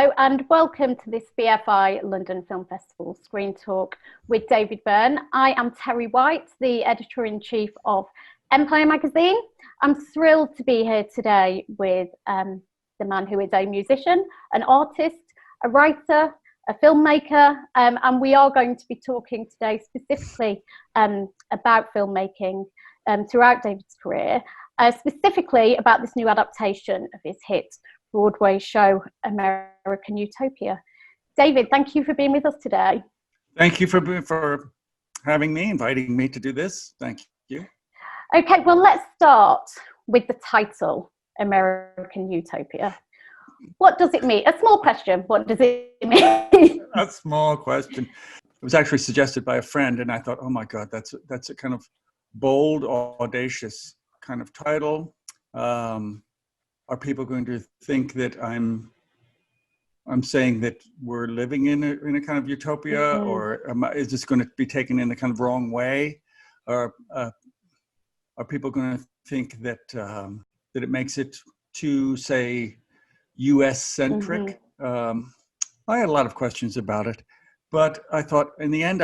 Hello and welcome to this BFI London Film Festival Screen Talk with David Byrne. I am Terry White, the Editor-in-Chief of Empire magazine. I'm thrilled to be here today with the man who is a musician, an artist, a writer, a filmmaker, and we are going to be talking today specifically about filmmaking throughout David's career, specifically about this new adaptation of his hit Broadway show, American Utopia. David, thank you for being with us today. Thank you for having me, inviting me to do this. Thank you. Okay, well, let's start with the title, American Utopia. What does it mean? A small question. What does it mean? A small question. It was actually suggested by a friend, and I thought, oh my God, that's a kind of bold, audacious kind of title. Are people going to think that I'm saying that we're living in a kind of utopia, mm-hmm. or is this going to be taken in a kind of wrong way? Or are people going to think that that it makes it too, say, U.S. centric? Mm-hmm. I had a lot of questions about it, but I thought, in the end,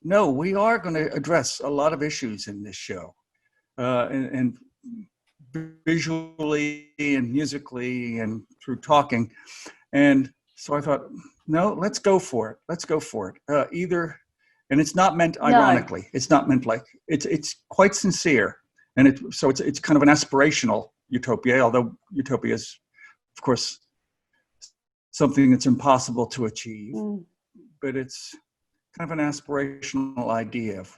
no, we are going to address a lot of issues in this show, and visually and musically and through talking. And so I thought, no, let's go for it. Either, and it's not meant ironically. No. It's not meant like, it's quite sincere. And it's kind of an aspirational utopia, although utopia is, of course, something that's impossible to achieve. But it's kind of an aspirational idea of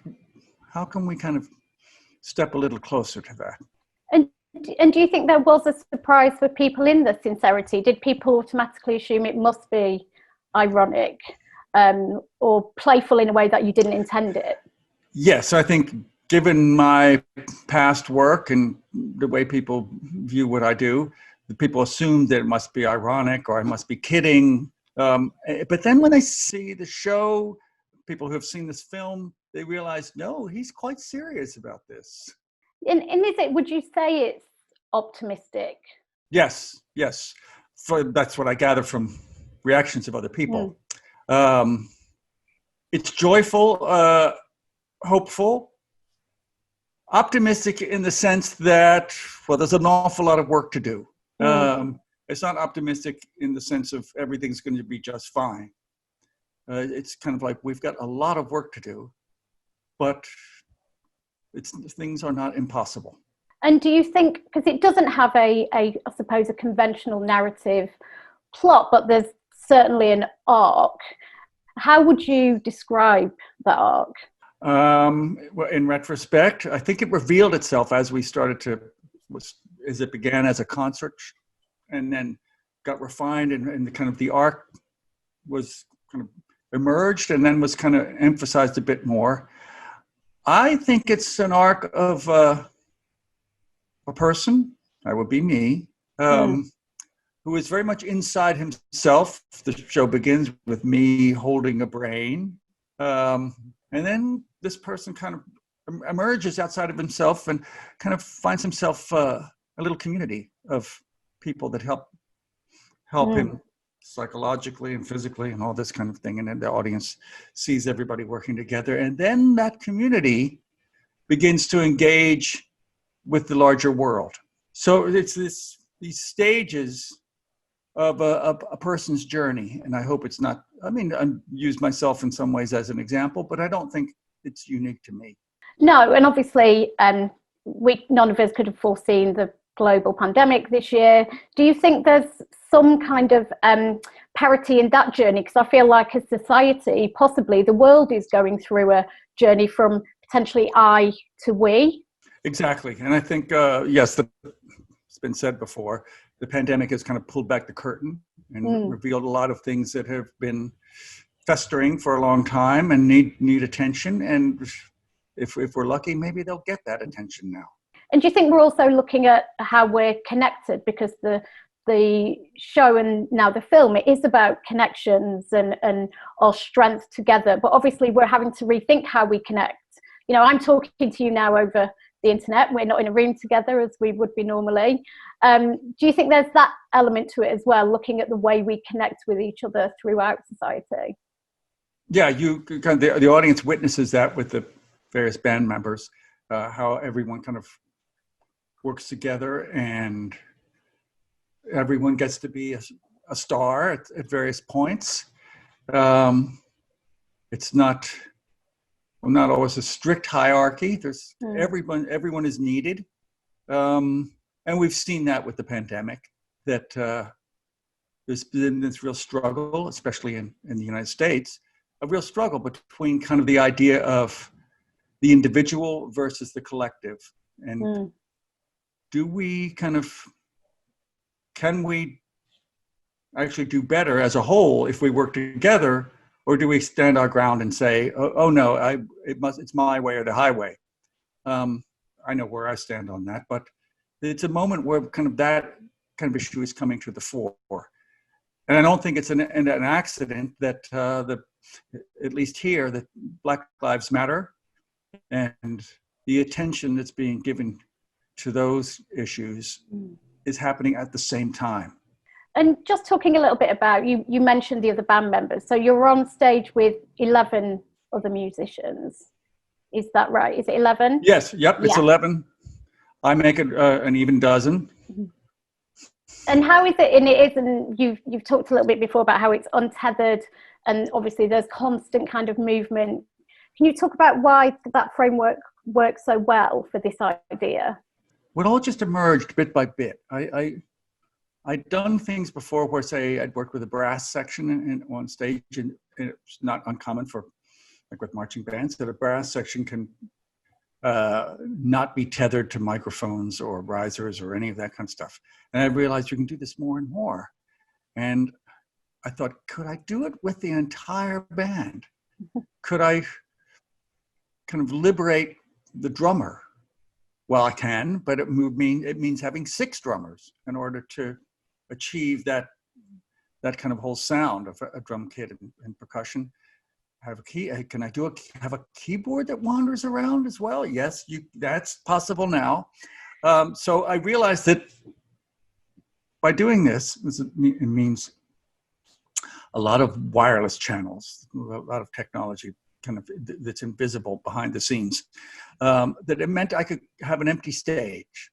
how can we kind of step a little closer to that. And do you think there was a surprise for people in the sincerity? Did people automatically assume it must be ironic or playful in a way that you didn't intend it? Yes, I think given my past work and the way people view what I do, the people assume that it must be ironic or I must be kidding. But then when they see the show, people who have seen this film, they realize, no, he's quite serious about this. And would you say it's optimistic? Yes. That's what I gather from reactions of other people. It's joyful, hopeful, optimistic in the sense that, well, there's an awful lot of work to do. It's not optimistic in the sense of everything's going to be just fine. It's kind of like we've got a lot of work to do, but things are not impossible. And do you think, because it doesn't have I suppose, a conventional narrative plot, but there's certainly an arc. How would you describe that arc? Well, in retrospect, I think it revealed itself as we started as it began as a concert and then got refined and the kind of the arc was kind of emerged and then was kind of emphasized a bit more. I think it's an arc of a person, that would be me, who is very much inside himself. The show begins with me holding a brain. And then this person kind of emerges outside of himself and kind of finds himself a little community of people that help him psychologically and physically and all this kind of thing. And then the audience sees everybody working together. And then that community begins to engage with the larger world. So it's these stages of a person's journey. And I hope it's not, I use myself in some ways as an example, but I don't think it's unique to me. No, and obviously none of us could have foreseen the global pandemic this year. Do you think there's some kind of parity in that journey? Because I feel like as society, possibly the world is going through a journey from potentially I to we. Exactly. And I think, yes, it's been said before, the pandemic has kind of pulled back the curtain and revealed a lot of things that have been festering for a long time and need attention. And if we're lucky, maybe they'll get that attention now. And do you think we're also looking at how we're connected? Because the show and now the film, it is about connections and our strength together. But obviously we're having to rethink how we connect. You know, I'm talking to you now over the internet. We're not in a room together as we would be normally. Do you think there's that element to it as well, looking at the way we connect with each other throughout society? Yeah, the audience witnesses that with the various band members, how everyone kind of works together and everyone gets to be a star at various points. It's not always a strict hierarchy. There's everyone is needed. And we've seen that with the pandemic, that there's been this real struggle, especially in the United States, a real struggle between kind of the idea of the individual versus the collective. And do we can we actually do better as a whole if we work together, or do we stand our ground and say, oh no, it's my way or the highway? I know where I stand on that, but it's a moment where kind of that kind of issue is coming to the fore. And I don't think it's an accident that at least here, that Black Lives Matter and the attention that's being given to those issues is happening at the same time. And just talking a little bit about, you mentioned the other band members. So you're on stage with 11 other musicians. Is that right? Is it 11? Yes. Yep. It's 11. I make an even dozen. And how is it? And it isn't. You've talked a little bit before about how it's untethered, and obviously there's constant kind of movement. Can you talk about why that framework works so well for this idea? Well, it all just emerged bit by bit. I'd done things before where, say, I'd worked with a brass section on stage, and it's not uncommon for, like with marching bands, that a brass section can not be tethered to microphones or risers or any of that kind of stuff. And I realized you can do this more and more. And I thought, could I do it with the entire band? Could I kind of liberate the drummer? Well, I can, but it means having 6 drummers in order to achieve that kind of whole sound of a drum kit and percussion. Have a key. Can I have a keyboard that wanders around as well? Yes, that's possible now. So I realized that by doing this, it means a lot of wireless channels, a lot of technology kind of that's invisible behind the scenes. That it meant I could have an empty stage.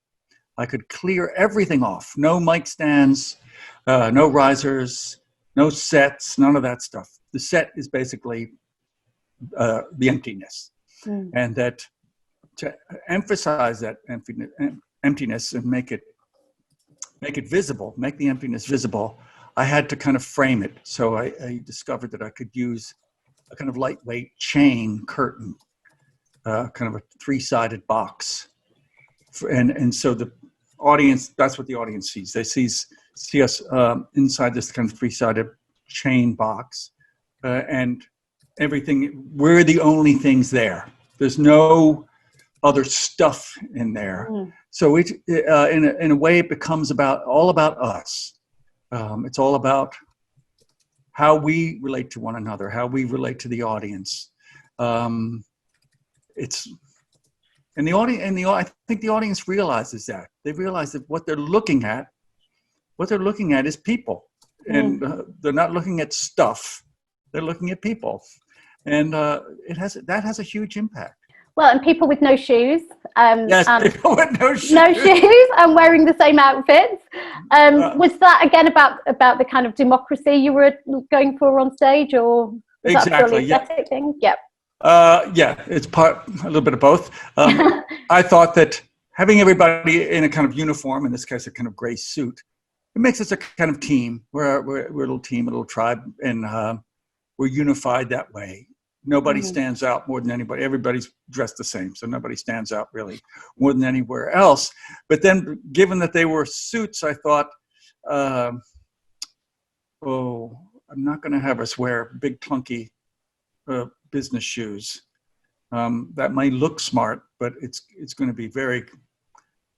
I could clear everything off. No mic stands, no risers, no sets, none of that stuff. The set is basically the emptiness. And that to emphasize that emptiness and make it visible, make the emptiness visible, I had to kind of frame it. So I discovered that I could use a kind of lightweight chain curtain, kind of a 3-sided box. And so the audience, that's what the audience sees. They see us inside this kind of 3-sided chain box, and everything, we're the only things there. There's no other stuff in there. So it in a way it becomes all about us. It's all about how we relate to one another, how we relate to the audience. I think the audience realizes that. They realize that what they're looking at is people. And they're not looking at stuff. They're looking at people. And that has a huge impact. Well, and people with no shoes. Yes, people with no shoes. No shoes and wearing the same outfits. Was that again about the kind of democracy you were going for on stage, or was exactly, that purely aesthetic thing? Yep. Yeah, it's a little bit of both. I thought that having everybody in a kind of uniform, in this case a kind of gray suit, it makes us a kind of team. We're a little team, a little tribe, and we're unified that way. Nobody stands out more than anybody. Everybody's dressed the same, so nobody stands out really more than anywhere else. But then, given that they were suits, I thought, I'm not going to have us wear big, clunky business shoes. That might look smart, but it's going to be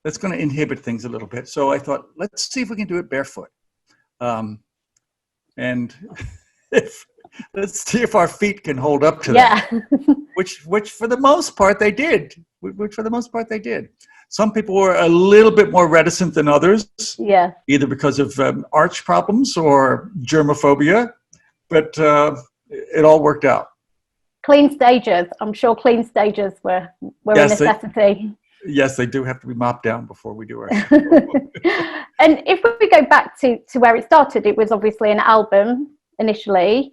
that's going to inhibit things a little bit. So I thought, let's see if we can do it barefoot. And let's see if our feet can hold up to that. Which for the most part they did. which for the most part they did. Some people were a little bit more reticent than others, either because of arch problems or germophobia, but it all worked out. Clean stages. I'm sure clean stages were a necessity. Yes, they do have to be mopped down before we do our show. And if we go back to where it started, it was obviously an album initially,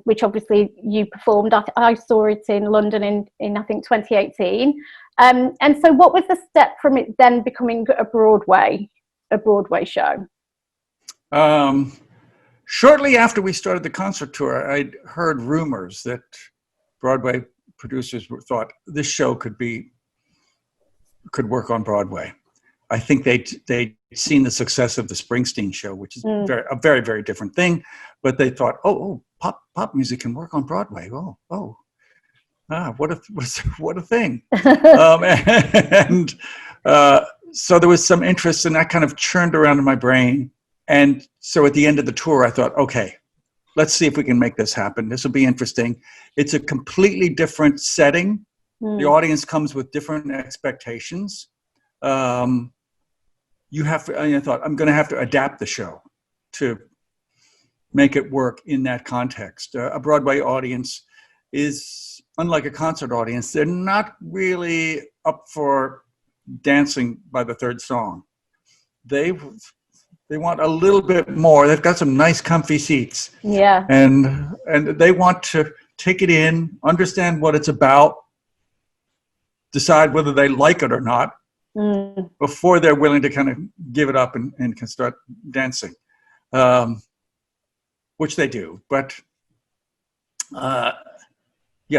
which obviously you performed. I saw it in London in I think 2018. And so what was the step from it then becoming a Broadway show? Shortly after we started the concert tour, I'd heard rumors that Broadway producers thought this show could work on Broadway. I think they'd seen the success of the Springsteen show, which is a very, very different thing. But they thought, pop music can work on Broadway. What a thing. So there was some interest, and that kind of churned around in my brain. And so at the end of the tour, I thought, okay, let's see if we can make this happen. This will be interesting. It's a completely different setting. The audience comes with different expectations. I thought, I'm going to have to adapt the show to make it work in that context. A Broadway audience is, unlike a concert audience, they're not really up for dancing by the third song. They want a little bit more. They've got some nice comfy seats. Yeah. And they want to take it in, understand what it's about, decide whether they like it or not, before they're willing to kind of give it up and can start dancing, which they do. But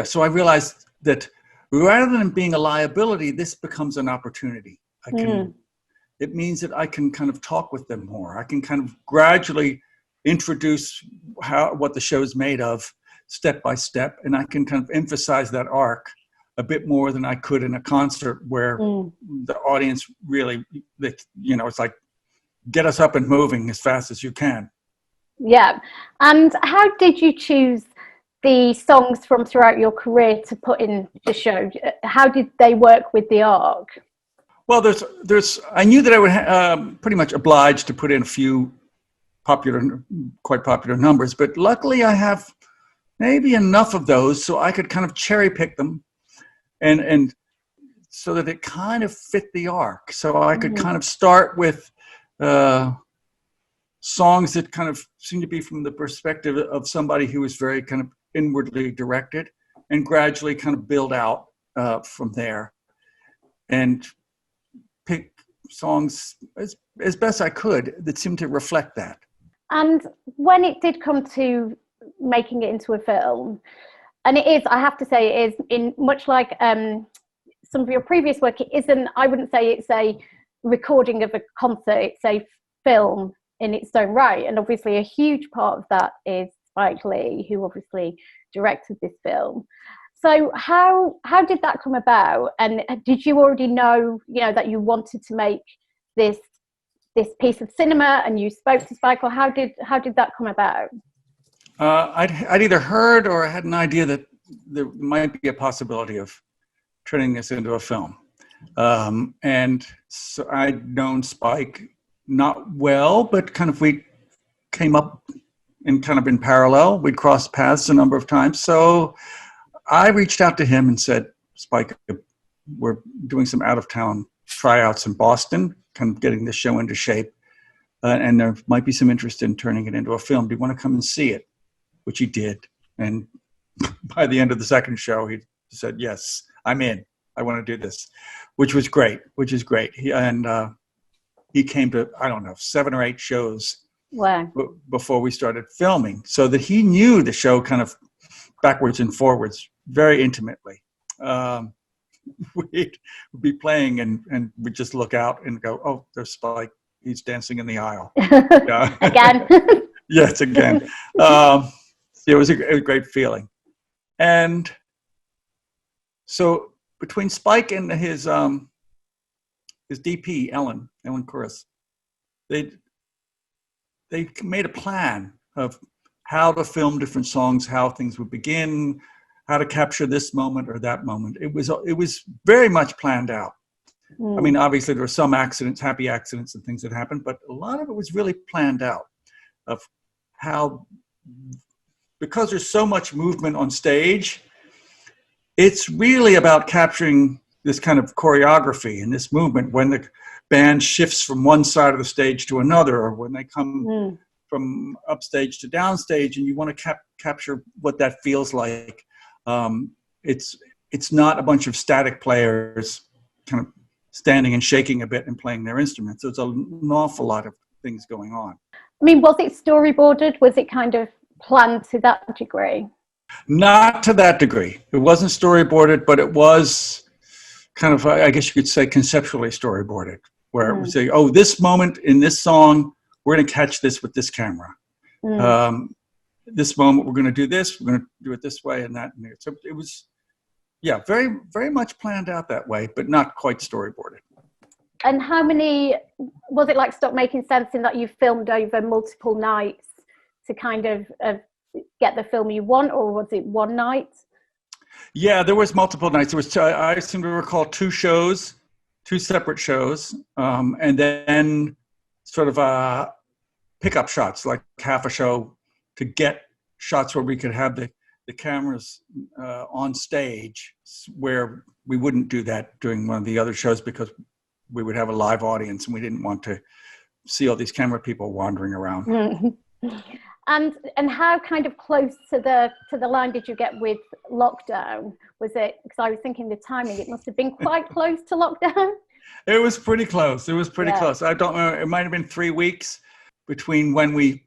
so I realized that rather than being a liability, this becomes an opportunity. It means that I can kind of talk with them more. I can kind of gradually introduce what the show's made of step by step, and I can kind of emphasize that arc a bit more than I could in a concert where the audience really, it's like, get us up and moving as fast as you can. Yeah. And how did you choose the songs from throughout your career to put in the show? How did they work with the arc? Well, I knew that I would pretty much obliged to put in a few quite popular numbers, but luckily I have maybe enough of those so I could kind of cherry pick them and so that it kind of fit the arc. So I could kind of start with songs that kind of seem to be from the perspective of somebody who is very kind of inwardly directed, and gradually kind of build out from there and pick songs as best I could that seemed to reflect that. And when it did come to making it into a film, and it is, I have to say, it is in much like some of your previous work, it isn't, I wouldn't say it's a recording of a concert, it's a film in its own right. And obviously a huge part of that is Spike Lee, who obviously directed this film. So how did that come about? And did you already know, that you wanted to make this piece of cinema, and you spoke to Spike, or how did that come about? I'd either heard or had an idea that there might be a possibility of turning this into a film. And so I'd known Spike not well, but kind of we came up in parallel. We'd crossed paths a number of times. So I reached out to him and said, Spike, we're doing some out-of-town tryouts in Boston, kind of getting this show into shape. And there might be some interest in turning it into a film. Do you want to come and see it? Which he did. And by the end of the second show, he said, yes, I'm in. I want to do this, which is great. He came to, 7 or 8 shows. Wow. Before we started filming, so that he knew the show kind of backwards and forwards very intimately. We'd be playing and we'd just look out and go, oh, there's Spike. He's dancing in the aisle. Again. Yes, again. It was a great feeling. And so between Spike and his DP, Ellen Kuras, they made a plan of how to film different songs, how things would begin, how to capture this moment or that moment. It was very much planned out. I mean, obviously there were some accidents, happy accidents and things that happened, but a lot of it was really planned out of how, because there's so much movement on stage, it's really about capturing this kind of choreography and this movement when the band shifts from one side of the stage to another, or when they come from upstage to downstage, and you want to capture what that feels like. It's not a bunch of static players kind of standing and shaking a bit and playing their instruments. So it's an awful lot of things going on. I mean, was it storyboarded? Was it kind of planned to that degree? Not to that degree. It wasn't storyboarded, but it was kind of, I guess you could say, conceptually storyboarded, where it would say, oh, this moment in this song, we're going to catch this with this camera. This moment, we're going to do this, we're going to do it this way and that. And so it was, yeah, very, very much planned out that way, but not quite storyboarded. And how many, was it like Stop Making Sense in that you filmed over multiple nights to kind of get the film you want, or was it one night? Yeah, there was multiple nights. There was, I seem to recall, two separate shows, and then sort of pickup shots, like half a show to get shots where we could have the cameras on stage, where we wouldn't do that during one of the other shows because we would have a live audience and we didn't want to see all these camera people wandering around. And how kind of close to the line did you get with lockdown? Was it, because I was thinking the timing, it must have been quite close to lockdown? It was pretty close. It was pretty close. I don't know, it might have been 3 weeks between when we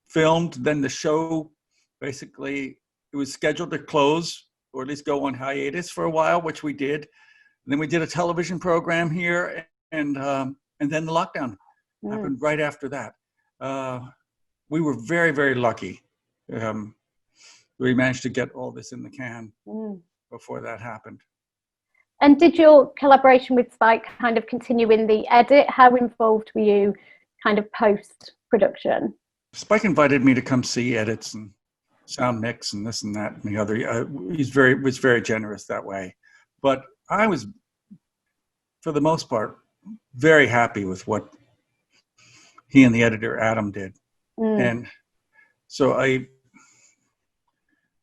filmed, then the show, basically, it was scheduled to close, or at least go on hiatus for a while, which we did. And then we did a television program here, and then the lockdown happened right after that. We were very, very lucky. We managed to get all this in the can before that happened. And did your collaboration with Spike kind of continue in the edit? How involved were you kind of post-production? Spike invited me to come see edits and sound mix and this and that and the other. He was very generous that way. But I was, for the most part, very happy with what he and the editor, Adam, did. And so I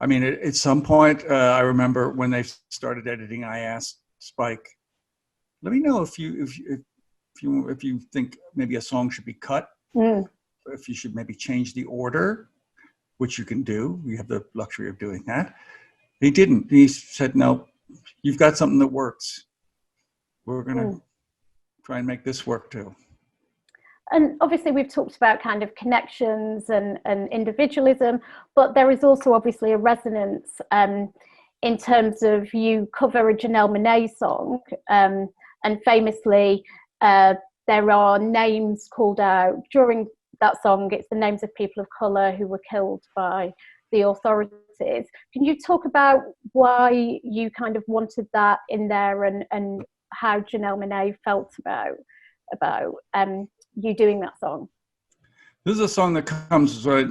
mean, at some point, I remember when they started editing, I asked Spike, let me know if you think maybe a song should be cut, if you should maybe change the order, which you can do. You have the luxury of doing that. He didn't. He said, no, you've got something that works. We're going to try and make this work too. And obviously we've talked about kind of connections and individualism, but there is also obviously a resonance in terms of you cover a Janelle Monáe song, and famously there are names called out during that song. It's the names of people of colour who were killed by the authorities. Can you talk about why you kind of wanted that in there, and how Janelle Monáe felt about you doing that song? This is a song that comes right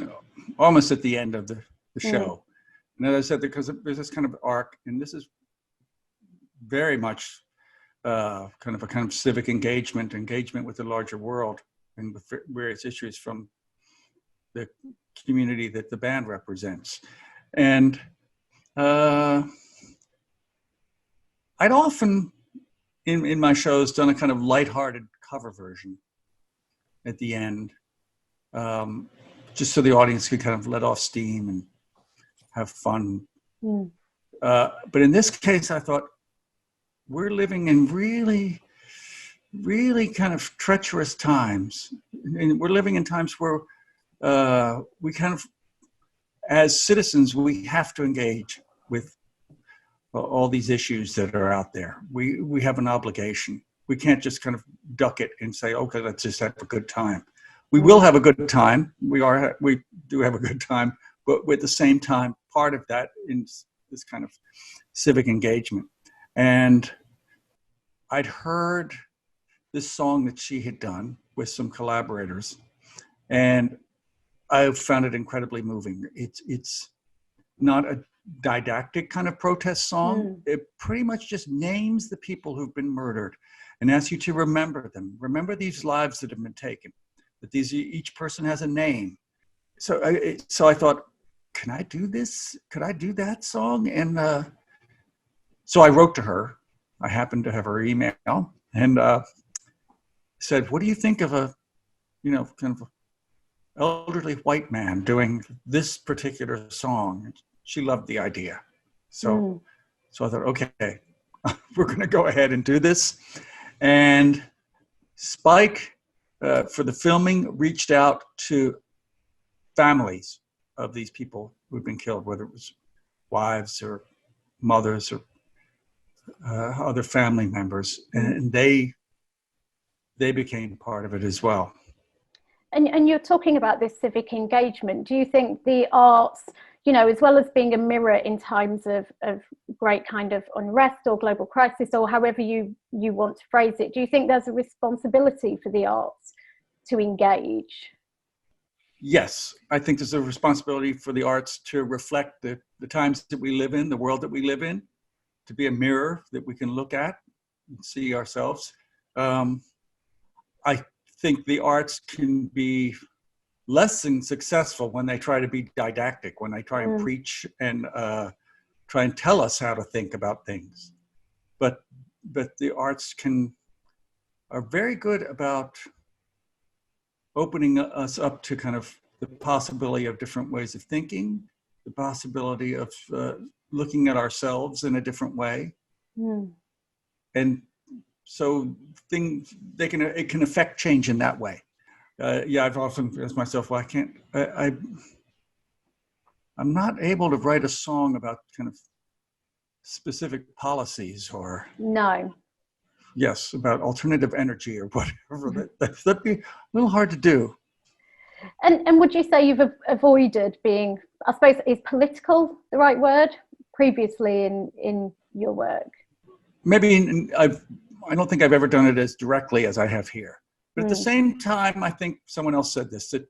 almost at the end of the show. And as I said, because there's this kind of arc, and this is very much kind of civic engagement with the larger world and with various issues from the community that the band represents. And I'd often in my shows done a kind of lighthearted cover version at the end, just so the audience could kind of let off steam and have fun. But in this case, I thought, we're living in really, really kind of treacherous times. And we're living in times where we kind of, as citizens, we have to engage with all these issues that are out there. We have an obligation. We can't just kind of duck it and say, okay, let's just have a good time. We will have a good time. We do have a good time, but at the same time, part of that is this kind of civic engagement. And I'd heard this song that she had done with some collaborators, and I found it incredibly moving. It's not didactic kind of protest song. It pretty much just names the people who've been murdered and asks you to remember them. Remember these lives that have been taken, that each person has a name. So I thought, can I do this? Could I do that song? And so I wrote to her. I happened to have her email and said, what do you think of a, kind of elderly white man doing this particular song? She loved the idea. So I thought, okay, we're going to go ahead and do this. And Spike, for the filming, reached out to families of these people who'd been killed, whether it was wives or mothers or other family members, and they became part of it as well. And you're talking about this civic engagement. Do you think the arts, as well as being a mirror in times of great kind of unrest or global crisis, or however you want to phrase it, do you think there's a responsibility for the arts to engage? Yes, I think there's a responsibility for the arts to reflect the times that we live in, the world that we live in, to be a mirror that we can look at and see ourselves. I think the arts can be less than successful when they try to be didactic, when they try and preach and try and tell us how to think about things. But the arts are very good about opening us up to kind of the possibility of different ways of thinking, the possibility of looking at ourselves in a different way. And so it can affect change in that way. I've often asked myself, well, I'm not able to write a song about kind of specific policies or about alternative energy or whatever. That'd be a little hard to do. And would you say you've avoided being, I suppose, is political the right word, previously in your work? Maybe I don't think I've ever done it as directly as I have here. But at the same time, I think someone else said this, that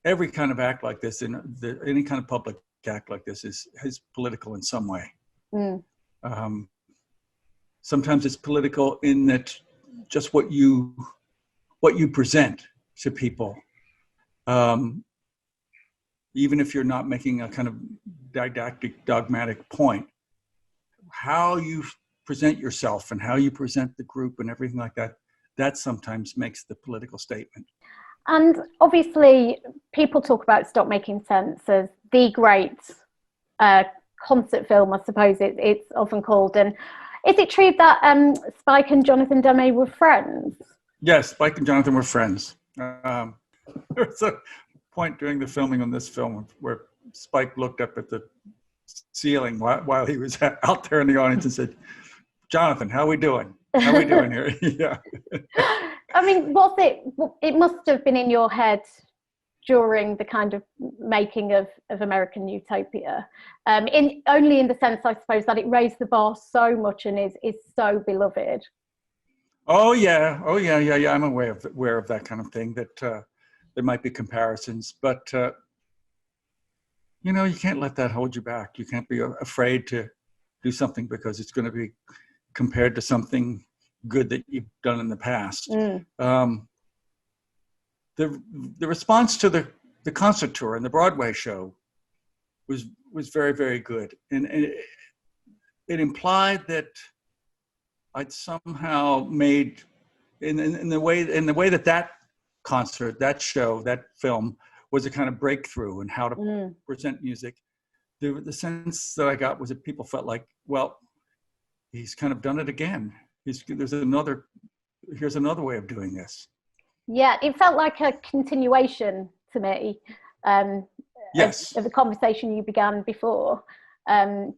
every kind of act like this, any kind of public act like this is political in some way. Sometimes it's political in that just what you present to people, even if you're not making a kind of didactic, dogmatic point, how you present yourself and how you present the group and everything like that, that sometimes makes the political statement. And obviously, people talk about Stop Making Sense as the great concert film, I suppose it's often called. And is it true that Spike and Jonathan Demme were friends? Yes, Spike and Jonathan were friends. There was a point during the filming on this film where Spike looked up at the ceiling while he was out there in the audience and said, Jonathan, how we doing? How we doing here? Yeah. I mean, it must have been in your head during the kind of making of American Utopia, only in the sense, I suppose, that it raised the bar so much and is so beloved. Oh yeah. I'm aware of that kind of thing, that there might be comparisons, but you can't let that hold you back. You can't be afraid to do something because it's going to be compared to something good that you've done in the past. The response to the concert tour and the Broadway show was very, very good, and it implied that I'd somehow made in the way that concert, that show, that film was a kind of breakthrough in how to present music. The sense that I got was that people felt like, well, he's kind of done it again. Here's another way of doing this. Yeah, it felt like a continuation to me yes. of the conversation you began before. And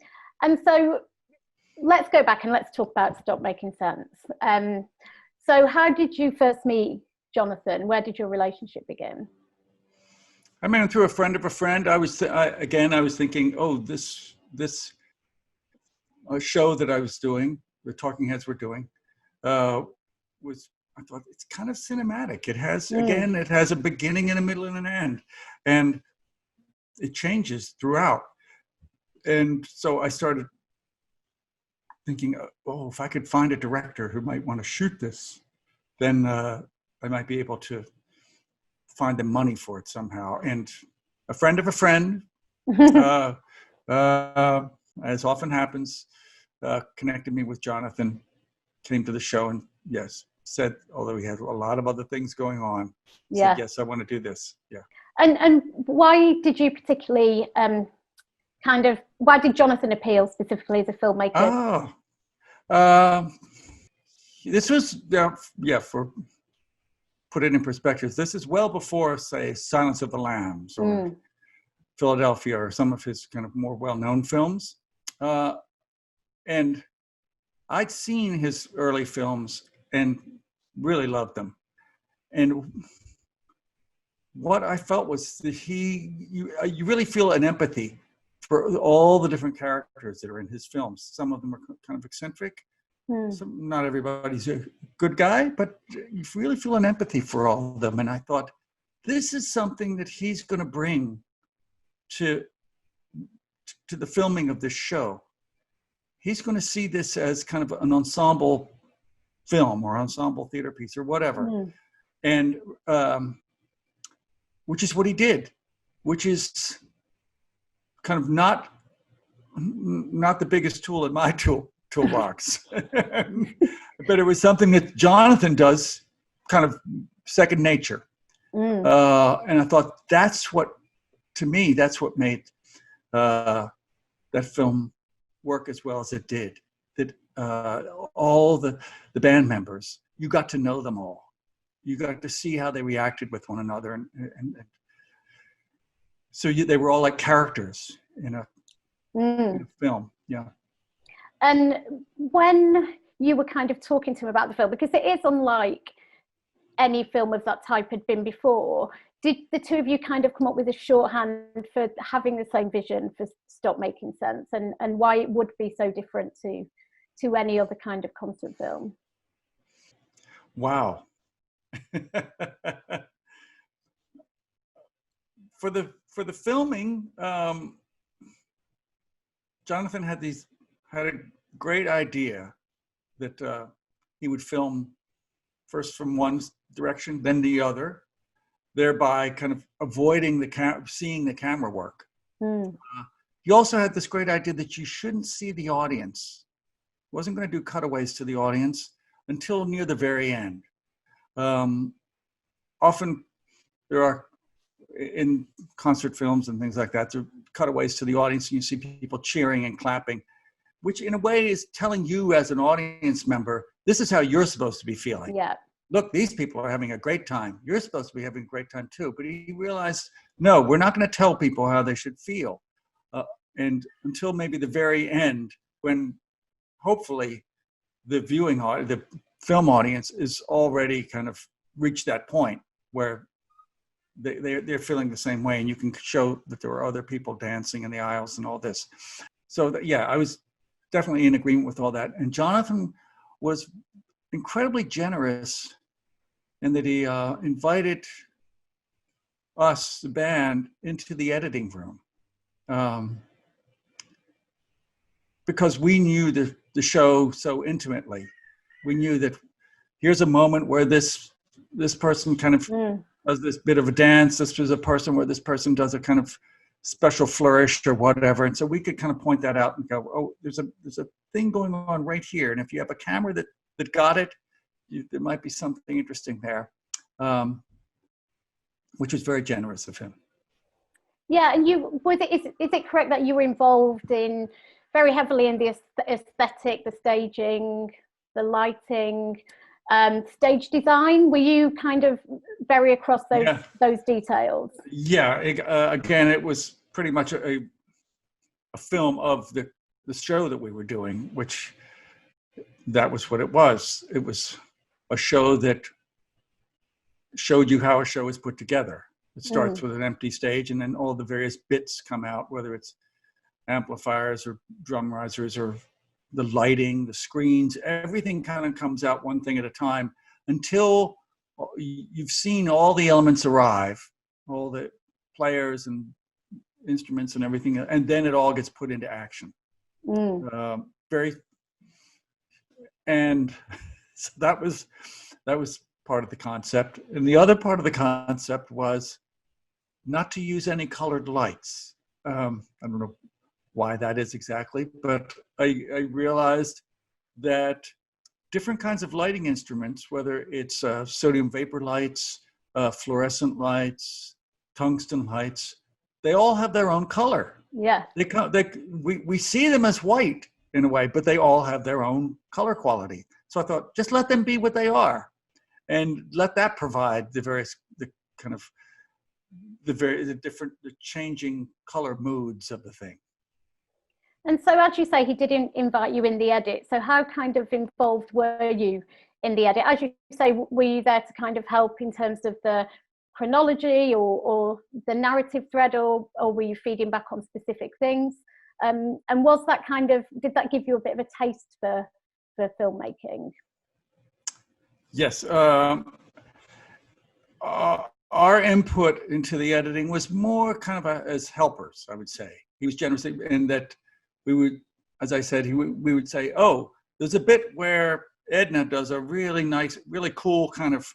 so let's go back and let's talk about Stop Making Sense. So how did you first meet Jonathan? Where did your relationship begin? I met him through a friend of a friend. I was thinking, oh, this show that I was doing, the Talking Heads were doing, I thought it's kind of cinematic. It has it has a beginning and a middle and an end, and it changes throughout. And so I started thinking, oh, if I could find a director who might want to shoot this, then I might be able to find the money for it somehow. And a friend of a friend, as often happens, connected me with Jonathan, came to the show, and yes, said, although he had a lot of other things going on, said, yes, I want to do this. Yeah. And why did you particularly why did Jonathan appeal specifically as a filmmaker? This was, for put it in perspective, this is well before, say, Silence of the Lambs or Philadelphia or some of his kind of more well-known films. And I'd seen his early films and really loved them. And what I felt was that you really feel an empathy for all the different characters that are in his films. Some of them are kind of eccentric. Not everybody's a good guy, but you really feel an empathy for all of them. And I thought, this is something that he's going to bring to the filming of this show. He's going to see this as kind of an ensemble film or ensemble theater piece or whatever. And which is what he did, which is kind of not the biggest tool in my toolbox. But it was something that Jonathan does kind of second nature. And I thought that's what made that film work as well as it did. That all the band members, you got to know them all. You got to see how they reacted with one another. And so they were all like characters in a film. Yeah. And when you were kind of talking to him about the film, because it is unlike any film of that type had been before, did the two of you kind of come up with a shorthand for having the same vision for Stop Making Sense, and why it would be so different to any other kind of concert film? Wow. For the filming, Jonathan had a great idea that he would film first from one direction, then the other, thereby kind of avoiding seeing the camera work. He also had this great idea that you shouldn't see the audience. He wasn't going to do cutaways to the audience until near the very end. Often there are, in concert films and things like that, there are cutaways to the audience and you see people cheering and clapping, which in a way is telling you as an audience member, this is how you're supposed to be feeling. Yeah. Look, these people are having a great time. You're supposed to be having a great time too. But he realized, no, we're not going to tell people how they should feel. And until maybe the very end, when hopefully the film audience is already kind of reached that point where they're feeling the same way, and you can show that there are other people dancing in the aisles and all this. So I was definitely in agreement with all that. And Jonathan was incredibly generous in that he invited us, the band, into the editing room. Because we knew the show so intimately. We knew that here's a moment where this person kind of does this bit of a dance. This was a person where this person does a kind of special flourish or whatever. And so we could kind of point that out and go, oh, there's a thing going on right here. And if you have a camera that got it, there might be something interesting there, which was very generous of him. Yeah, and is it correct that you were involved very heavily in the aesthetic, the staging, the lighting, stage design? Were you kind of very across those details? Yeah, again, it was pretty much a film of the show that we were doing, which that was what it was. It was a show that showed you how a show is put together. It starts with an empty stage, and then all the various bits come out, whether it's amplifiers or drum risers or the lighting, the screens, everything kind of comes out one thing at a time until you've seen all the elements arrive, all the players and instruments and everything, and then it all gets put into action. And so that was part of the concept. And the other part of the concept was not to use any colored lights. I don't know why that is exactly, but I realized that different kinds of lighting instruments, whether it's sodium vapor lights, fluorescent lights, tungsten lights, they all have their own color. Yeah. We see them as white in a way, but they all have their own color quality. So I thought, just let them be what they are, and let that provide the changing color moods of the thing. And so, as you say, he didn't invite you in the edit. So how kind of involved were you in the edit? As you say, were you there to kind of help in terms of the chronology or the narrative thread, or were you feeding back on specific things? And was that did that give you a bit of a taste for filmmaking? Yes. Our input into the editing was more kind of as helpers, I would say. He was generous in that we would, as I said, we would say, oh, there's a bit where Edna does a really nice, really cool kind of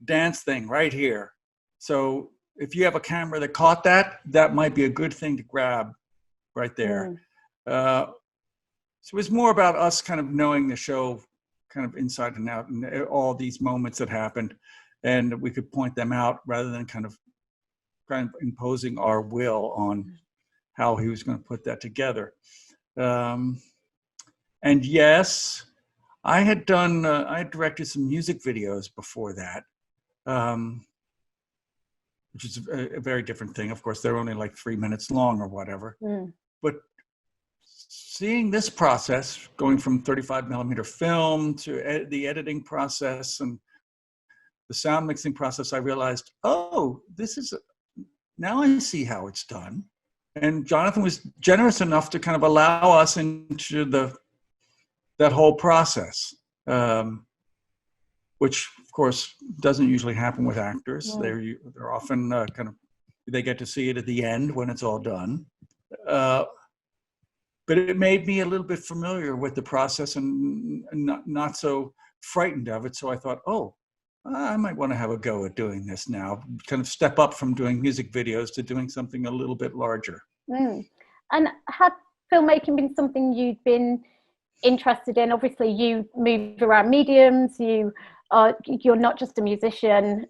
dance thing right here. So if you have a camera that caught that, that might be a good thing to grab right there. So it was more about us kind of knowing the show kind of inside and out, and all these moments that happened, and we could point them out rather than kind of imposing our will on how he was going to put that together. And yes, I had directed some music videos before that, which is a very different thing. Of course, they're only like 3 minutes long or whatever. But seeing this process going from 35 millimeter film to the editing process and the sound mixing process, I realized, oh, now I see how it's done. And Jonathan was generous enough to kind of allow us into that whole process, which of course doesn't usually happen with actors. Yeah. They're often they get to see it at the end when it's all done. But it made me a little bit familiar with the process and not so frightened of it. So I thought, oh, I might want to have a go at doing this now, kind of step up from doing music videos to doing something a little bit larger. And had filmmaking been something you'd been interested in? Obviously, you move around mediums, you're not just a musician,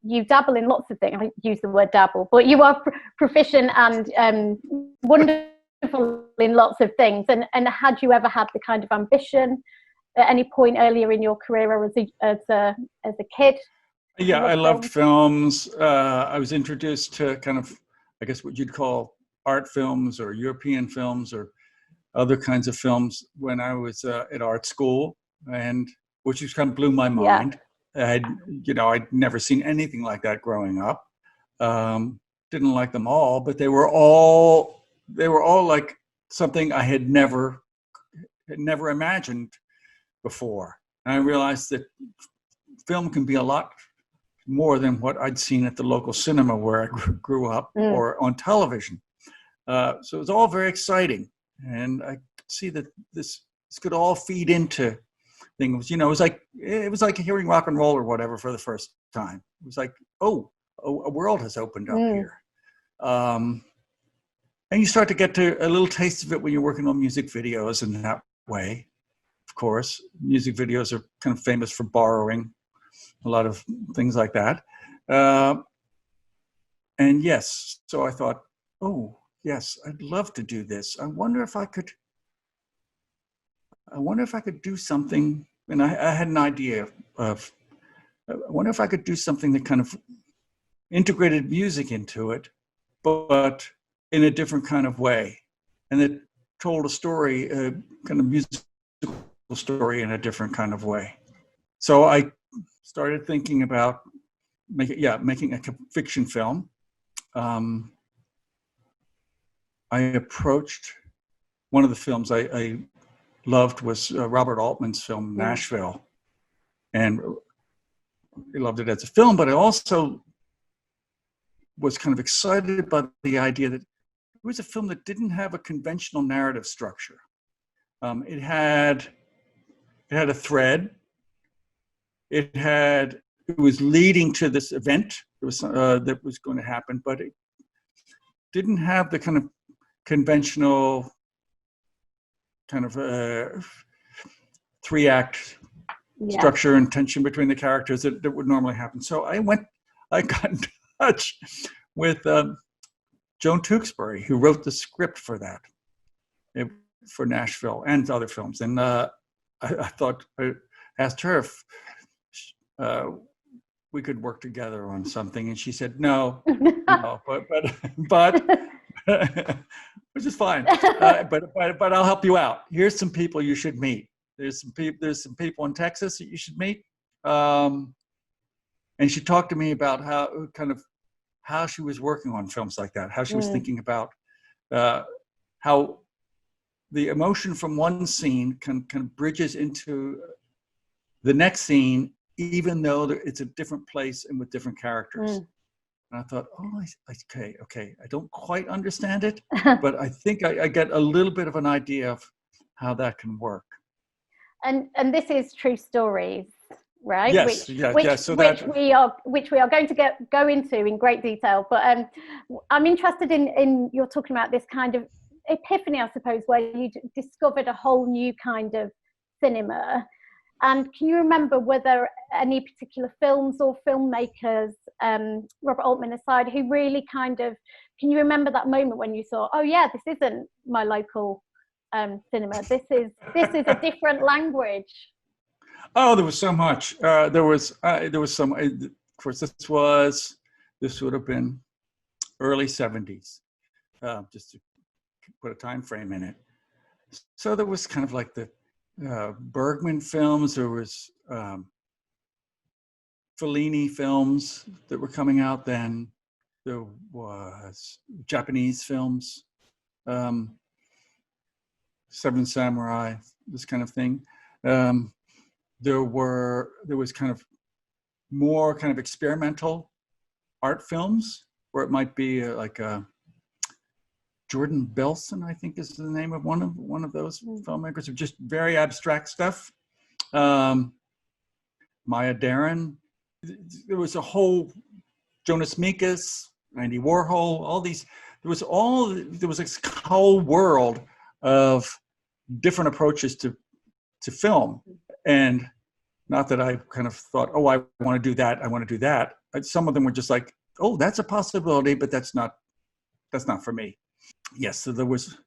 you dabble in lots of things. I use the word dabble, but you are proficient and wonderful in lots of things. And had you ever had the kind of ambition at any point earlier in your career or as a kid? Yeah, I loved films. I was introduced to kind of, I guess what you'd call art films or European films or other kinds of films when I was at art school, and which just kind of blew my mind. Yeah. I'd never seen anything like that growing up. Didn't like them all, but they were all like something I had never imagined before. And I realized that film can be a lot more than what I'd seen at the local cinema where I grew up or on television. So it was all very exciting. And I could see that this could all feed into things. It was like hearing rock and roll or whatever for the first time. It was like, oh, a world has opened up here. And you start to get to a little taste of it when you're working on music videos in that way. Of course, music videos are kind of famous for borrowing a lot of things like that. And yes, so I thought, oh, yes, I'd love to do this. I wonder if I could do something. And I had an idea of, I wonder if I could do something that kind of integrated music into it, but in a different kind of way. And it told a story, kind of musical story in a different kind of way. So I started thinking about making a fiction film. I approached one of the films I loved was Robert Altman's film Nashville, and I loved it as a film. But I also was kind of excited by the idea that it was a film that didn't have a conventional narrative structure. It had a thread. It was leading to this event that was going to happen, but it didn't have the kind of conventional kind of 3-act structure and tension between the characters that would normally happen. So I got in touch with Joan Tewksbury, who wrote the script for that, for Nashville and other films. And I thought, I asked her if we could work together on something, and she said no, but which is fine. But I'll help you out. Here's some people you should meet. There's some people in Texas that you should meet. And she talked to me about how she was working on films like that, how she was thinking about how the emotion from one scene kind of bridges into the next scene, even though it's a different place and with different characters. And I thought, okay, I don't quite understand it, but I think I get a little bit of an idea of how that can work. And this is True Stories, right? Yes, which we are going to go into in great detail. But I'm interested in you're talking about this kind of epiphany, I suppose, where you discovered a whole new kind of cinema. And can you remember, were there any particular films or filmmakers, Robert Altman aside, who really can you remember that moment when you thought, oh yeah, this isn't my local cinema, this is a different language? Oh, there was so much. There was some, of course, this would have been early 70s, just to put a time frame in it. So there was kind of like the Bergman films, there was Fellini films that were coming out then, there was Japanese films, Seven Samurai, this kind of thing. There was kind of more kind of experimental art films, where it might be like Jordan Belson, I think is the name of one of those filmmakers, of just very abstract stuff. Maya Deren. There was a whole Jonas Mekas, Andy Warhol, all these. There was this whole world of different approaches to film. And not that I kind of thought, oh, I want to do that, I want to do that. Some of them were just like, oh, that's a possibility, but that's not for me. Yes, so there was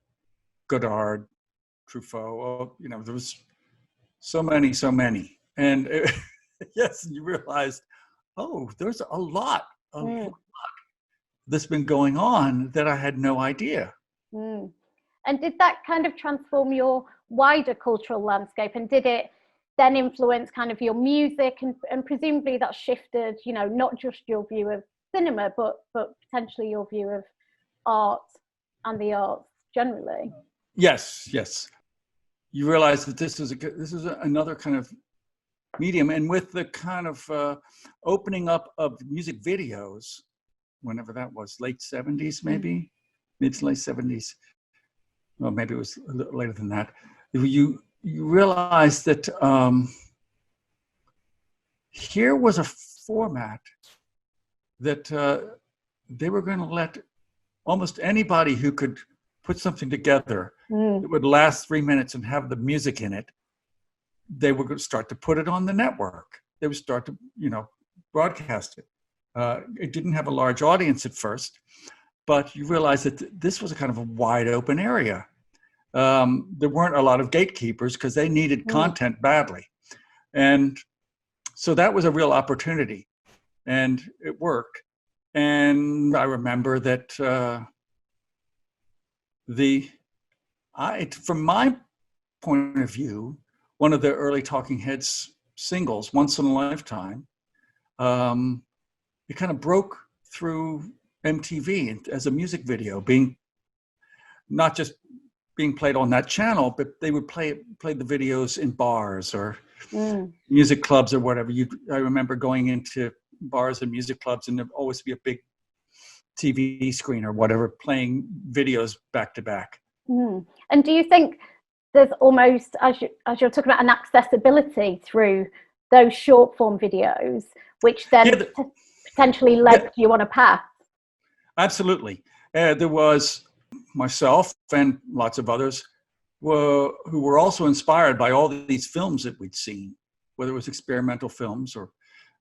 Godard, Truffaut, there was so many. And yes, you realized, oh, there's a lot that's been going on that I had no idea. And did that kind of transform your wider cultural landscape? And did it then influence kind of your music? And presumably that shifted, not just your view of cinema, but potentially your view of art and the arts generally. Yes. You realize that this is another kind of medium, and with the kind of opening up of music videos, whenever that was, late 70s, maybe mid to late 70s. Well, maybe it was a little later than that. You realize that here was a format that they were going to let almost anybody who could put something together that would last 3 minutes and have the music in it, they were going to start to put it on the network. They would start to, broadcast it. It didn't have a large audience at first, but you realize that this was a kind of a wide open area. There weren't a lot of gatekeepers because they needed content badly. And so that was a real opportunity, and it worked. And I remember that from my point of view, one of the early Talking Heads singles, Once in a Lifetime, it kind of broke through MTV as a music video, being not just being played on that channel, but they would play the videos in bars or music clubs or whatever. I remember going into bars and music clubs, and there'd always be a big TV screen or whatever, playing videos back to back. And do you think there's almost, as you're talking about, an accessibility through those short form videos, which then potentially led you on a path? Absolutely. There was myself and lots of others who were also inspired by all these films that we'd seen, whether it was experimental films or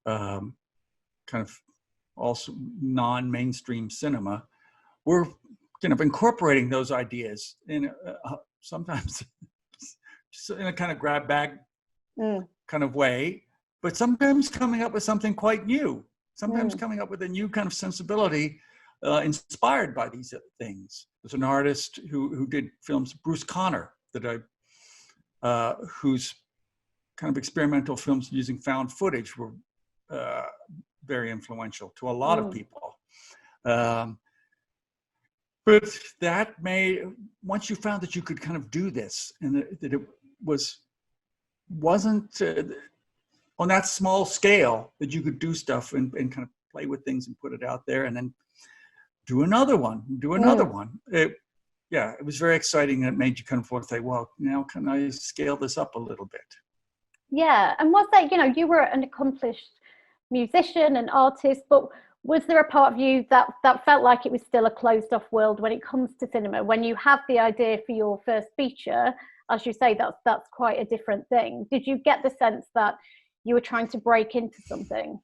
kind of also non-mainstream cinema. We're kind of incorporating those ideas in sometimes just in a kind of grab bag kind of way, but sometimes coming up with something quite new, sometimes coming up with a new kind of sensibility inspired by these things. There's an artist who did films, Bruce Conner, whose kind of experimental films using found footage were very influential to a lot of people. But that once you found that you could kind of do this, and that it wasn't on that small scale, that you could do stuff and kind of play with things and put it out there, and then do another one. It was very exciting. It made you kind of want to say, well, now can I scale this up a little bit? Yeah, and was that, you were an accomplished musician and artist, but was there a part of you that felt like it was still a closed off world when it comes to cinema? When you have the idea for your first feature, as you say, that's quite a different thing. Did you get the sense that you were trying to break into something?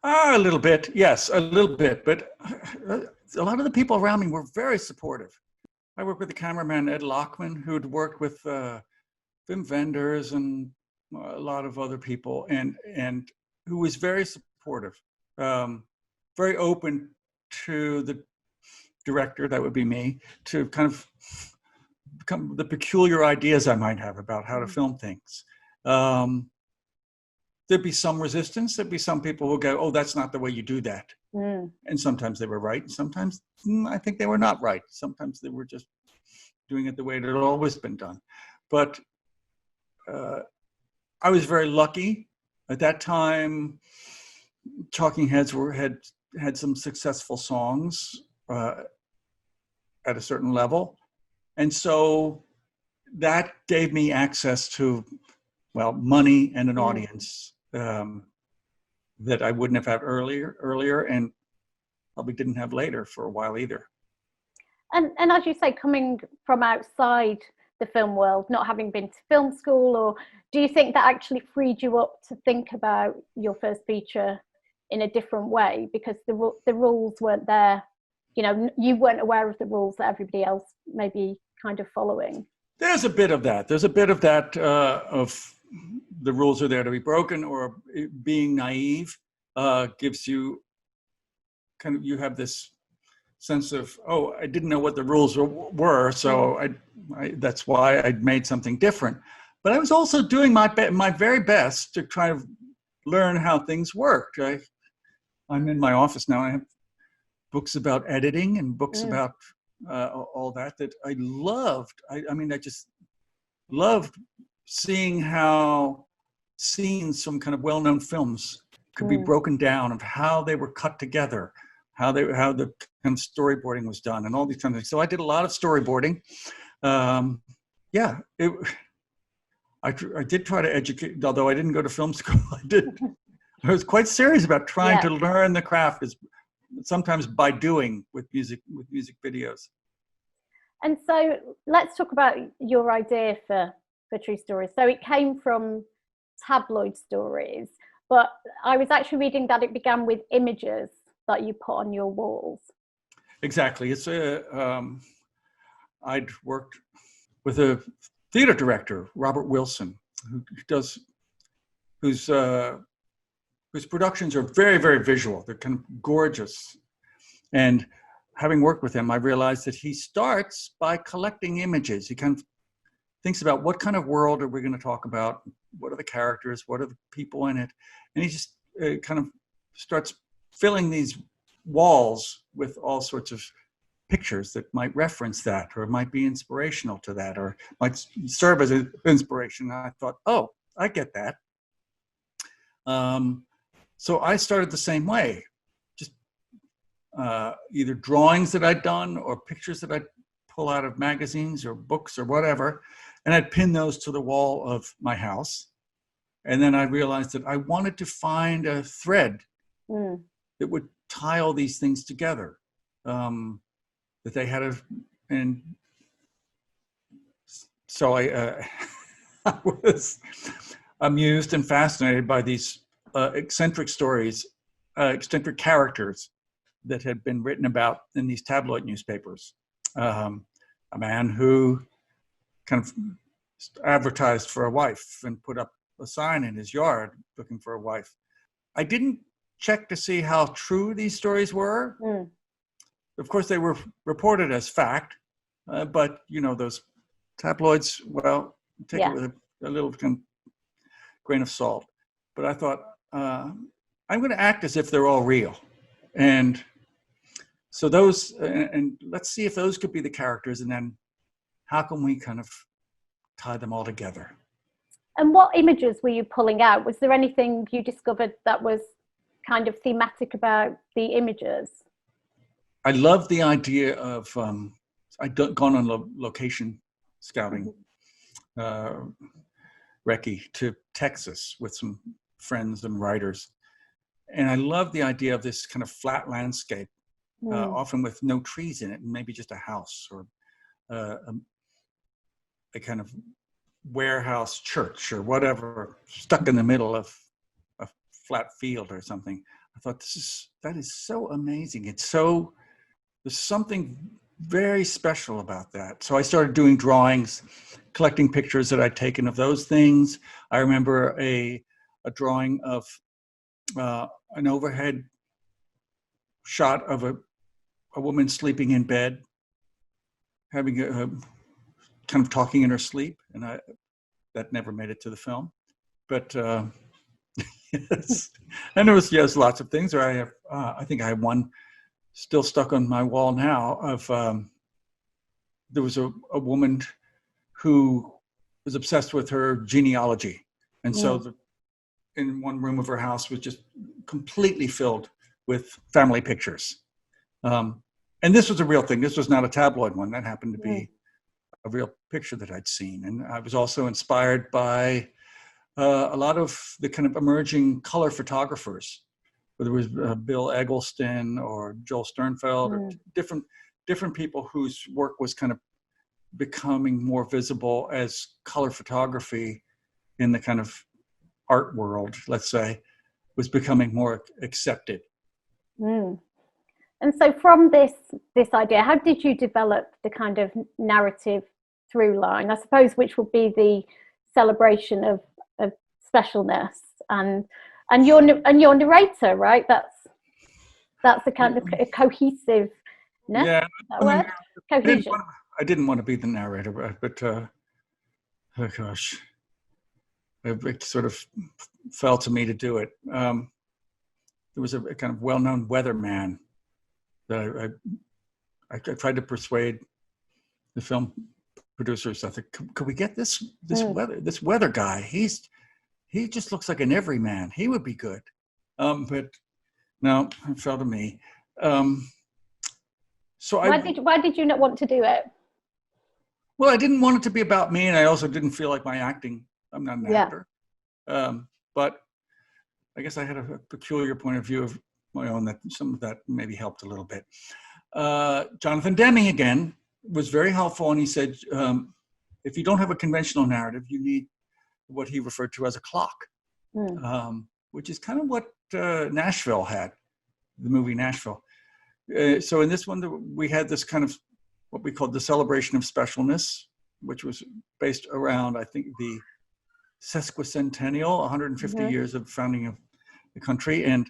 A little bit, yes, a little bit. But a lot of the people around me were very supportive. I worked with the cameraman, Ed Lockman, who had worked with film vendors and a lot of other people, and who was very supportive, very open to the director, that would be me, to kind of become the peculiar ideas I might have about how to film things. There'd be some resistance. There'd be some people who go, oh, that's not the way you do that. And sometimes they were right. And sometimes I think they were not right. Sometimes they were just doing it the way it had always been done. But I was very lucky. At that time, Talking Heads had some successful songs at a certain level. And so that gave me access to, well, money and an audience that I wouldn't have had earlier, and probably didn't have later for a while either. And as you say, coming from outside the film world, not having been to film school, or do you think that actually freed you up to think about your first feature in a different way, because the rules weren't there? You weren't aware of the rules that everybody else may be kind of following. There's a bit of that. Of the rules are there to be broken, or being naive gives you you have this sense of, oh, I didn't know what the rules were, so I that's why I made something different. But I was also doing my very best to try to learn how things worked. I'm in my office now. I have books about editing and books about all that I loved. I just loved seeing how scenes from kind of well-known films could be broken down, of how they were cut together, how the kind of storyboarding was done, and all these kinds of things. So I did a lot of storyboarding. I did try to educate, although I didn't go to film school. I was quite serious about trying to learn the craft, sometimes by doing with music videos. And so let's talk about your idea for True Stories. So it came from tabloid stories, but I was actually reading that it began with images that you put on your walls. Exactly. It's I'd worked with a theater director, Robert Wilson, whose productions are very, very visual. They're kind of gorgeous. And having worked with him, I realized that he starts by collecting images. He kind of thinks about, what kind of world are we going to talk about? What are the characters? What are the people in it? And he just kind of starts filling these walls with all sorts of pictures that might reference that, or might be inspirational to that, or might serve as an inspiration. And I thought, oh, I get that. So I started the same way. Just either drawings that I'd done or pictures that I'd pull out of magazines or books or whatever, and I'd pin those to the wall of my house. And then I realized that I wanted to find a thread that would tie all these things together, that they had and so I was amused and fascinated by these eccentric stories, eccentric characters that had been written about in these tabloid newspapers. A man who kind of advertised for a wife and put up a sign in his yard looking for a wife. I didn't check to see how true these stories were. Of course, they were reported as fact, but you know, those tabloids, well, take it with a little kind of grain of salt. But I thought, I'm going to act as if they're all real. And so those, and let's see if those could be the characters, and then how can we kind of tie them all together? And what images were you pulling out? Was there anything you discovered that was kind of thematic about the images? I love the idea of, I'd gone on location scouting, recce, to Texas with some friends and writers. And I love the idea of this kind of flat landscape, often with no trees in it, and maybe just a house or a kind of warehouse church or whatever, stuck in the middle of a flat field or something. I thought, that is so amazing. There's something very special about that. So I started doing drawings, collecting pictures that I'd taken of those things. I remember a drawing of an overhead shot of a woman sleeping in bed, having a kind of talking in her sleep, and that never made it to the film. But yes, and there was lots of things. Or I think I have one still stuck on my wall now of there was a woman who was obsessed with her genealogy, and so in one room of her house was just completely filled with family pictures. And this was a real thing. This was not a tabloid one. That happened to be a real picture that I'd seen. And I was also inspired by a lot of the kind of emerging color photographers, whether it was Bill Eggleston or Joel Sternfeld, or different people whose work was kind of becoming more visible as color photography in the kind of art world, let's say, was becoming more accepted. And so from this idea, how did you develop the kind of narrative through line, I suppose, which would be the celebration of specialness and your narrator, right? That's the kind of cohesiveness. Yeah, that word? Cohesion. I didn't want to be the narrator, but oh gosh, it sort of fell to me to do it. There was a kind of well-known weatherman that I tried to persuade the film producers. I think, could we get this weather guy? He just looks like an everyman. He would be good. But no, it fell to me. So why did you not want to do it? Well, I didn't want it to be about me, and I also didn't feel like my acting. I'm not an actor. But I guess I had a peculiar point of view of my own, that some of that maybe helped a little bit. Jonathan Demme, again, was very helpful, and he said, if you don't have a conventional narrative, you need what he referred to as a clock, which is kind of what Nashville had, the movie Nashville. So in this one, we had this kind of what we called the celebration of specialness, which was based around, I think, the sesquicentennial, 150 years of founding of the country. And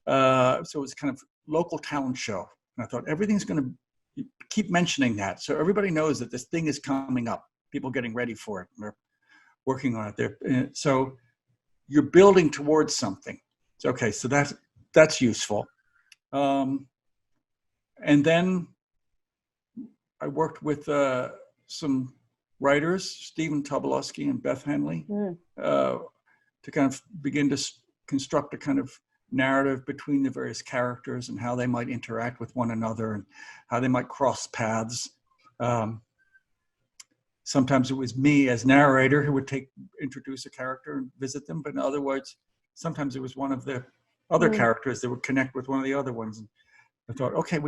so it was kind of local talent show. And I thought everything's going to keep mentioning that, so everybody knows that this thing is coming up, people getting ready for it, and they're working on it. So you're building towards something. So, okay, so that's useful. And then I worked with some writers, Stephen Tobolowsky and Beth Henley, to kind of begin to construct a kind of narrative between the various characters and how they might interact with one another and how they might cross paths. Sometimes it was me as narrator who would introduce a character and visit them, but in other words, sometimes it was one of the other characters that would connect with one of the other ones. And I thought, okay,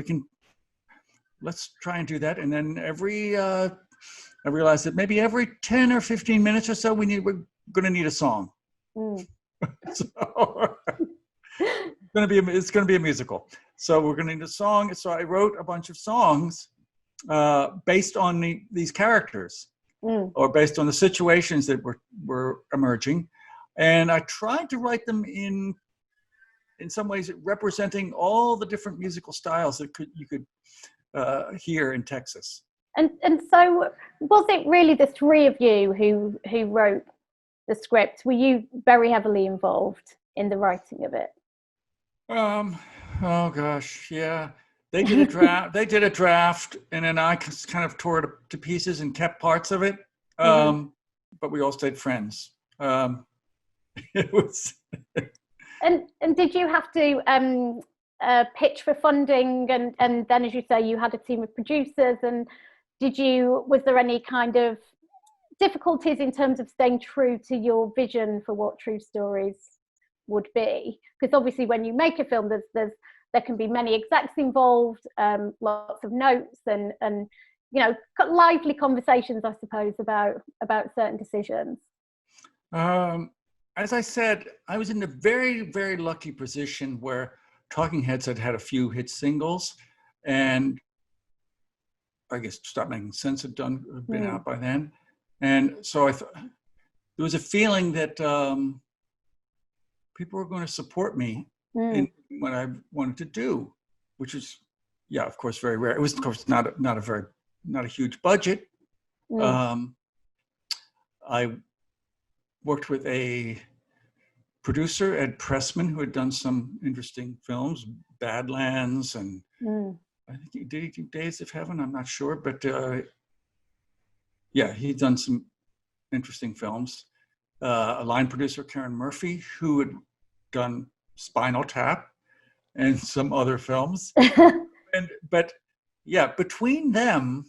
let's try and do that. And then I realized that maybe every 10 or 15 minutes or so, we're going to need a song. So it's going to be a musical. So we're going to need a song. So I wrote a bunch of songs based on these characters or based on the situations that were emerging. And I tried to write them in some ways representing all the different musical styles that you could hear in Texas. And so was it really the three of you who wrote the script? Were you very heavily involved in the writing of it? Oh gosh, yeah. They did a draft, and then I kind of tore it to pieces and kept parts of it. But we all stayed friends. It was. And did you have to pitch for funding, and then, as you say, you had a team of producers, and was there any kind of difficulties in terms of staying true to your vision for what true stories would be? Because obviously when you make a film, there can be many execs involved, lots of notes, and lively conversations, I suppose, about certain decisions. As I said, I was in a very, very lucky position where Talking Heads had a few hit singles, and I guess Stop Making Sense had been out by then. And so I thought there was a feeling that people were going to support me in what I wanted to do, which is, yeah, of course, very rare. It was, of course, not a huge budget. I worked with a producer, Ed Pressman, who had done some interesting films, Badlands, and I think did he do Days of Heaven? I'm not sure, but yeah, he'd done some interesting films. A line producer, Karen Murphy, who had done Spinal Tap and some other films. But yeah, between them,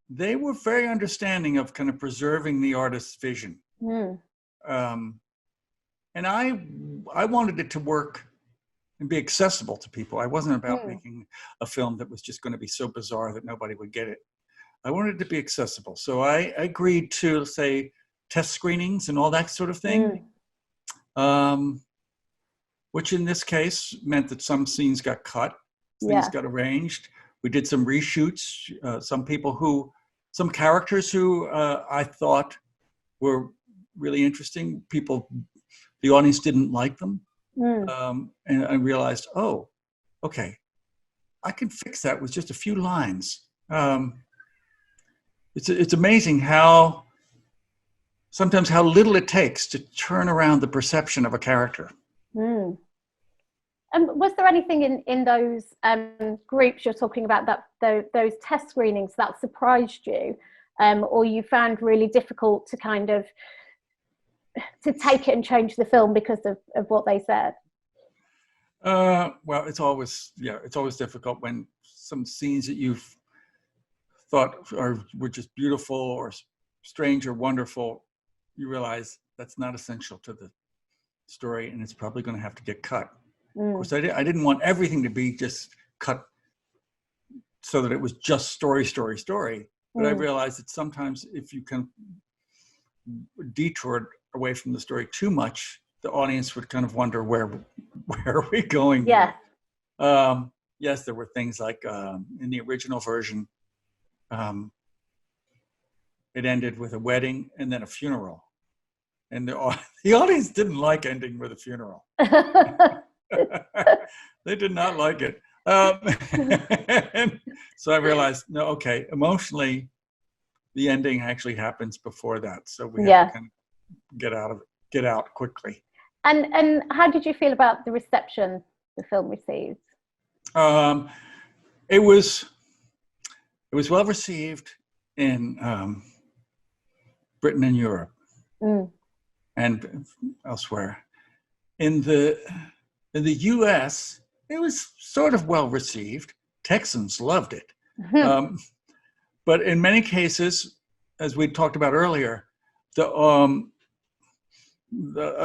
they were very understanding of kind of preserving the artist's vision. And I wanted it to work and be accessible to people. I wasn't about making a film that was just going to be so bizarre that nobody would get it. I wanted it to be accessible. So I agreed to, say, test screenings and all that sort of thing, which in this case meant that some scenes got cut, things got arranged. We did some reshoots. Some characters who I thought were really interesting. The audience didn't like them. And I realized, oh, okay, I can fix that with just a few lines. It's amazing sometimes how little it takes to turn around the perception of a character. And was there anything in those groups you're talking about, those test screenings, that surprised you, or you found really difficult to kind of to take it and change the film because of what they said? Well, it's always difficult when some scenes that you've thought were just beautiful or strange or wonderful, you realize that's not essential to the story, and it's probably going to have to get cut. Of course, I didn't want everything to be just cut so that it was just story. But I realized that sometimes if you can detour away from the story too much, the audience would kind of wonder where are we going? Yeah. Yes, there were things like in the original version, it ended with a wedding and then a funeral, and the audience didn't like ending with a funeral. They did not like it. And so I realized, no, okay, emotionally, the ending actually happens before that, so we have to kind of get out quickly. And how did you feel about the reception the film received? It was well received in Britain and Europe and elsewhere. In the In the US, it was sort of well received. Texans loved it. But in many cases, as we talked about earlier, a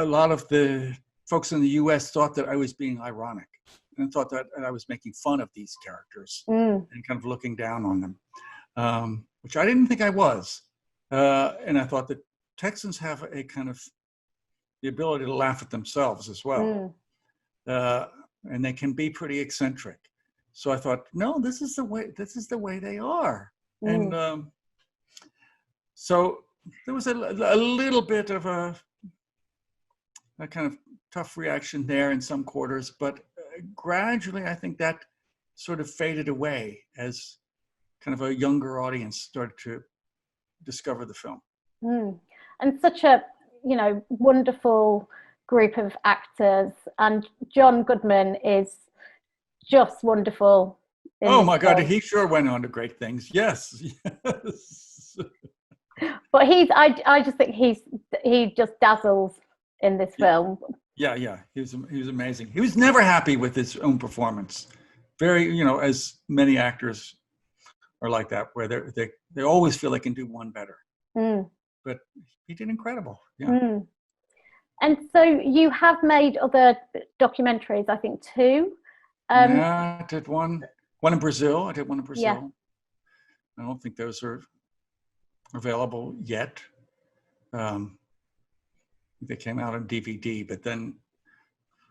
lot of the folks in the US thought that I was being ironic and thought that I was making fun of these characters and kind of looking down on them, which I didn't think I was. And I thought that Texans have a kind of the ability to laugh at themselves as well. And they can be pretty eccentric. So I thought, no, this is the way they are. And so there was a little bit of a kind of tough reaction there in some quarters, but gradually I think that sort of faded away as kind of a younger audience started to discover the film. And such a, you know, wonderful group of actors, and John Goodman is just wonderful. Oh my God, he sure went on to great things. Yes. But I just think he just dazzles in this film. Yeah, he was amazing. He was never happy with his own performance. Very, you know, as many actors are like that, where they always feel they can do one better. But he did incredible. Yeah. And so you have made other documentaries, I think 2. Yeah, I did one in Brazil. I did one in Brazil. Yeah. I don't think those are available yet. They came out on DVD, but then,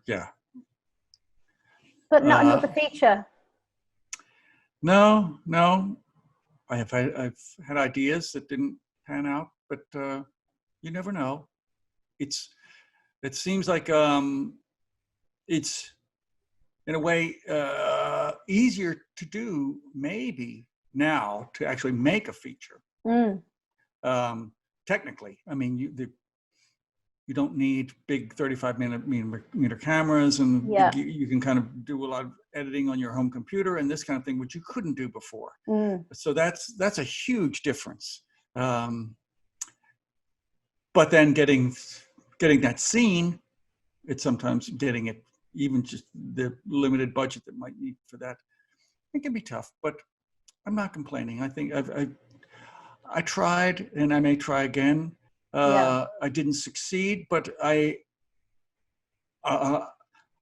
yeah. But not another feature. No. I've had ideas that didn't pan out, but you never know. It seems like it's in a way easier to do maybe now to actually make a feature. Technically, I mean, you don't need big 35mm cameras, and you can kind of do a lot of editing on your home computer and this kind of thing, which you couldn't do before. So that's a huge difference. But then getting that scene, it's sometimes getting it, even just the limited budget that might need for that, it can be tough, but I'm not complaining. I think I tried, and I may try again. I didn't succeed, but I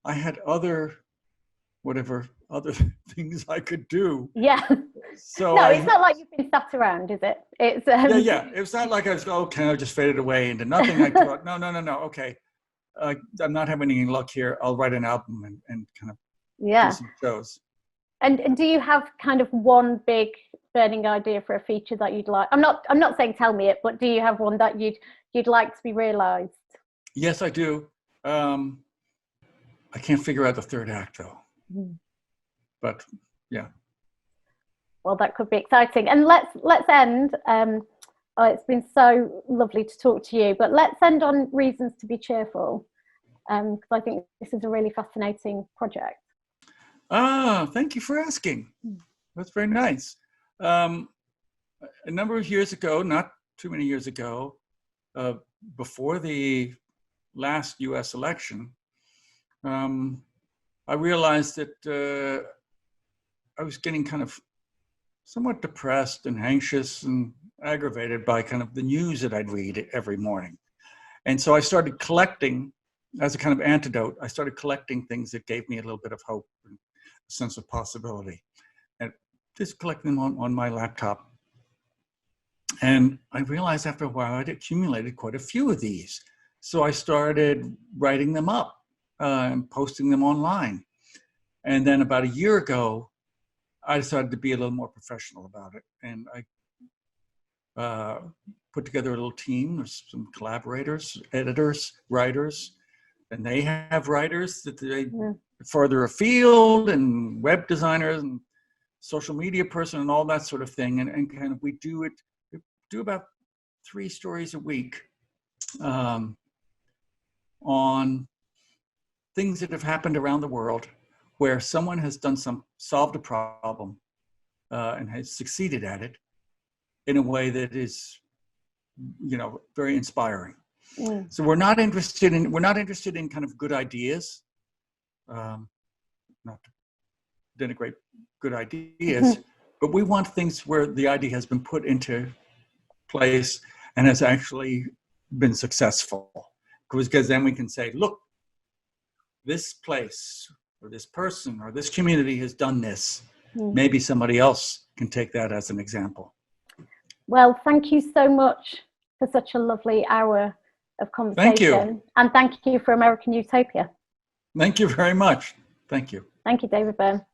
had other things I could do. Yeah. So no, it's not like you've been sat around, is it? It's yeah. It's not like I was I just faded away into nothing. I thought, no. Okay, I'm not having any luck here. I'll write an album and kind of do some shows. And do you have kind of one big burning idea for a feature that you'd like? I'm not saying tell me it, but do you have one that you'd like to be realized? Yes, I do. I can't figure out the third act though. But yeah. Well, that could be exciting. And let's end. It's been so lovely to talk to you, but let's end on reasons to be cheerful, because I think this is a really fascinating project. Thank you for asking. That's very nice. A number of years ago, not too many years ago, before the last US election, I realized that I was getting kind of somewhat depressed and anxious and aggravated by kind of the news that I'd read every morning. And so I started collecting, as a kind of antidote, I started collecting things that gave me a little bit of hope and a sense of possibility. And just collecting them on my laptop. And I realized after a while I'd accumulated quite a few of these. So I started writing them up and posting them online. And then about a year ago, I decided to be a little more professional about it. And I put together a little team. There's some collaborators, editors, writers, and they have writers that they further afield, and web designers and social media person and all that sort of thing. And kind of we do about 3 stories a week on things that have happened around the world where someone has solved a problem and has succeeded at it in a way that is, very inspiring. So we're not interested in kind of good ideas. not to denigrate good ideas, but we want things where the idea has been put into place and has actually been successful. Because then we can say, look, this place or this person or this community has done this. Maybe somebody else can take that as an example. Well, thank you so much for such a lovely hour of conversation. Thank you. And thank you for American Utopia. Thank you very much. Thank you. Thank you, David Byrne.